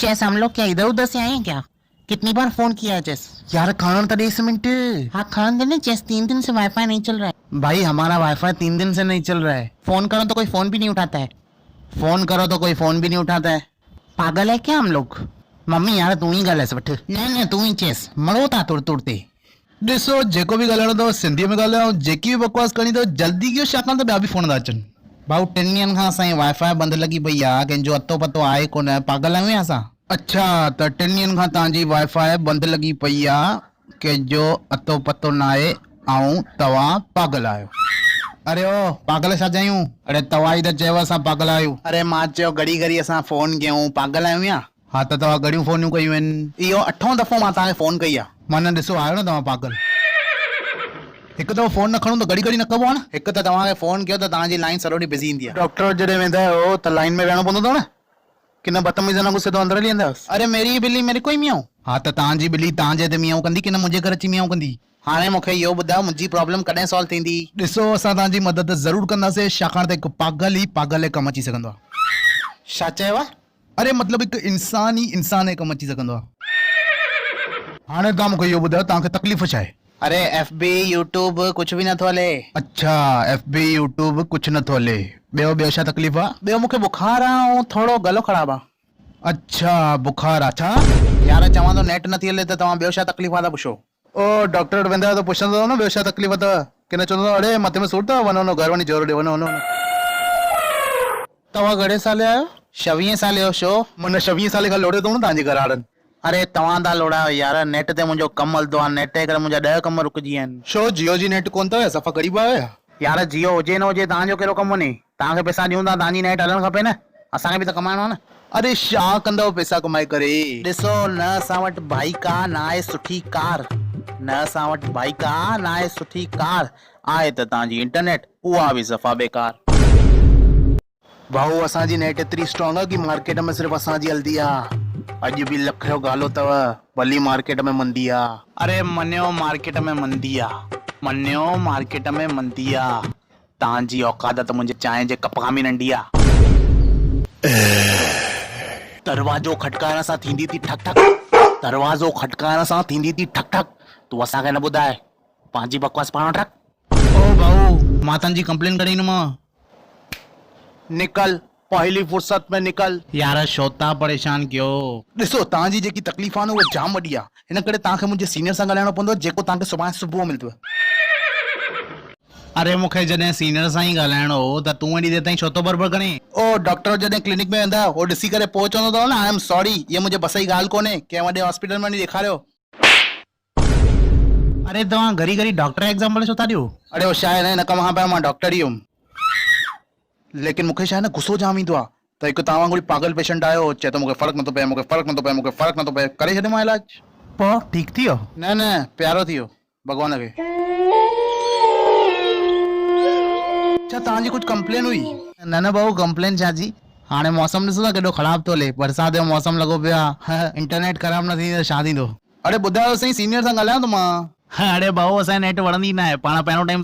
Chess हम लोग क्या इधर उधर से आए हैं क्या? कितनी बार फोन किया है चेस? यार खान तो 10 मिनट। हाँ खान देने चेस 3 दिन से वाईफाई नहीं चल रहा है। भाई हमारा वाईफाई 3 दिन से नहीं चल रहा है। फोन करो तो कोई फोन भी नहीं उठाता है। फोन करो तो कोई फोन भी नहीं उठाता है। पागल है क्या हम लोग? मम्मी यार तू ही ॻाल्हाए वठ। नहीं तू ही चेस मरो था तुर तुर ते। ॾिसो जेको बि ॻाल्हाइणो अथव सिंधीअ में ॻाल्हायो, जेकी बि बकवास करणी अथव जल्दी कयो, छाकाणि त ॿिया बि फोन था अचनि। भाऊ 3 ॾींहंनि खां असांजी वाईफाई बंदि लॻी पई आहे, कंहिंजो अतो पतो आहे कोन। पागल आहियूं असां? अच्छा त 3 ॾींहंनि खां तव्हांजी वाईफाई बंदि लॻी पई आहे, कंहिंजो अतो पतो न आहे ऐं तव्हां पागल आहियो। अरे ओ पागल छा चयूं? अरे तव्हां ई त चयव असां पागल आहियूं। अरे मां चयो घड़ी घड़ी असां फोन कयूं, पागल आहियूं या? हा त तव्हां घणियूं फोनियूं कयूं आहिनि? इहो 8हों दफ़ो मां तव्हांखे फोन कई आहे। माना ॾिसो आहियो न तव्हां पागल। हिकु दफ़ो फोन न खणूं त घड़ी घड़ी न कबो आहे न। हिकु त तव्हांखे फोन कयो त तव्हांजी लाइन सॼो ॾींहुं बिज़ी ईंदी आहे। डॉक्टर वटि जॾहिं वेंदा आहियो त लाइन में वेहणो पवंदो अथव न, की न बदतमीज़ न गुस्से तो अंदर हली वेंदा? अरे मेरी बिल्ली मेरे कोई मियाऊं। हा त तव्हांजी ॿिली तव्हांजे हिते मियाऊं कंदी की न मुंहिंजे घर अची मियाऊं कंदी? हाणे मूंखे इहो ॿुधायो मुंहिंजी प्रॉब्लम कॾहिं सॉल्व थींदी? ॾिसो असां तव्हांजी मदद ज़रूरु कंदासीं, छाकाणि त हिकु पागल ई पागल कमु अची सघंदो आहे। छा चयव? अरे मतिलबु हिकु इंसान ई इंसान जे कमु अची सघंदो आहे। हाणे तव्हां मूंखे इहो ॿुधायो तव्हांखे तकलीफ़ छा आहे? अरे FB यूट्यूब कुछ भी नथो हले। अच्छा FB यूट्यूब कुछ नथो हले। ॿियो छा तकलीफ़ आहे? ॿियो मूंखे बुखार आहे ऐं थोरो गलो ख़राबु आहे। अच्छा बुखार आहे छा? यार चवां थो नेट नथी हले त तव्हां ॿियो छा तकलीफ़ आहे था पुछो। ओ डॉक्टर वटि वेंदा आहियो त पुछंदो न ॿियो छा तकलीफ़ अथव, की न चवंदो अड़े मथे में सूर अथव, वञो घर वञी जोर ॾे वञो वञो। तव्हां घणे साले आहियो? 26 साले जो छो? माना 26 साले खां लोड़े अथव न तव्हांजे घर वारनि। अरे तव्हां था लोड़ायो यार, नेट ते मुंहिंजो कमु हलंदो आहे, नेट जे करे मुंहिंजा 10 कम रुकिजी विया आहिनि। छो जियो जी नेट कोन अथव? सफ़ा ग़रीब आहियो या? यार जियो हुजे न हुजे तव्हांजो कहिड़ो कमु वञे? तव्हांखे पैसा ॾियूं था, तव्हांजी नेट हलणु खपे न, असांखे बि त कमाइणो आहे न। अरे छा कंदव पैसा कमाए करे? ॾिसो न असां वटि बाइक आहे न आहे सुठी कार, न असां वटि बाइक आहे न आहे सुठी कार, आहे त तव्हांजी इंटरनेट, उहा बि सफ़ा बेकार। भाऊ असांजी नेट एतिरी स्ट्रॉन्ग आहे की मार्केट में सिर्फ़ु असांजी हलंदी आहे। अॼु बि लख जो गालो अथव, भली मार्केट में मंदी आहे। अरे मञियो मार्केट में मंदी आहे, मञियो मार्केट में मंदी आहे, तव्हांजी औकात त मुंहिंजे चांहि जे कप खां बि नंढी आहे। दरवाजो खटकाइण सां थींदी थी ठक ठक, दरवाजो खटकाइण सां थींदी थी ठक ठक, तूं असांखे न ॿुधाए, पंहिंजी बकवास पाण रख। ओ भाऊ मां तव्हांजी कंप्लेन करे ईंदुमि। निकल पहली फुर्सत में निकल। यार छो था परेशान कयो? ॾिसो तव्हांजी जेकी तकलीफ़ आहे न उहा जाम वॾी आहे, हिन करे तव्हांखे मुंहिंजे सीनियर सां ॻाल्हाइणो पवंदो, जेको तव्हांखे सुभाणे सुबुह मिलंदो। अरे मूंखे जॾहिं सीनियर सां ई ॻाल्हाइणो हो त तूं एॾी देरि ताईं छो थो बरबर करे? ओ डॉक्टर जॾहिं क्लिनिक में वेंदा हो ॾिसी करे पोइ चवंदो अथव न आई एम सॉरी, इहा मुंहिंजे बस जी ॻाल्हि कोन्हे, कंहिं वॾे हॉस्पिटल में वञी ॾेखारियो। अरे तव्हां घड़ी घड़ी डॉक्टर एग्जाम्पल छो था ॾियो? अरे हो छा आहे न, हिन कम खां पहिरियों मां डॉक्टर ई हुयुमि, लेकिन मूंखे छा आहे न गुस्सो जाम ईंदो आहे, त हिकु तव्हां वांगुरु पागल पेशेंट आयो, चए थो मूंखे फ़र्क़ु नथो पए, मूंखे फ़र्क़ु नथो पए, मूंखे फ़र्क़ु नथो पए, करे छॾियो मां इलाज। पोइ ठीकु थी वियो? न प्यारो थी वियो भॻवान खे। अच्छा तव्हांजी कुझु कंप्लेन हुई? न भाऊ कंप्लेन छा जी, हाणे मौसम ॾिसो था केॾो ख़राबु थो हले, बरसाति जो मौसम लॻो पियो आहे, इंटरनेट ख़राबु न थींदी त छा थींदो? अरे ॿुधायो साईं, सीनियर सां ॻाल्हायां थो मां। अरे भाऊ असांजी नेट वणंदी न आहे, पाण पहिरियों टाइम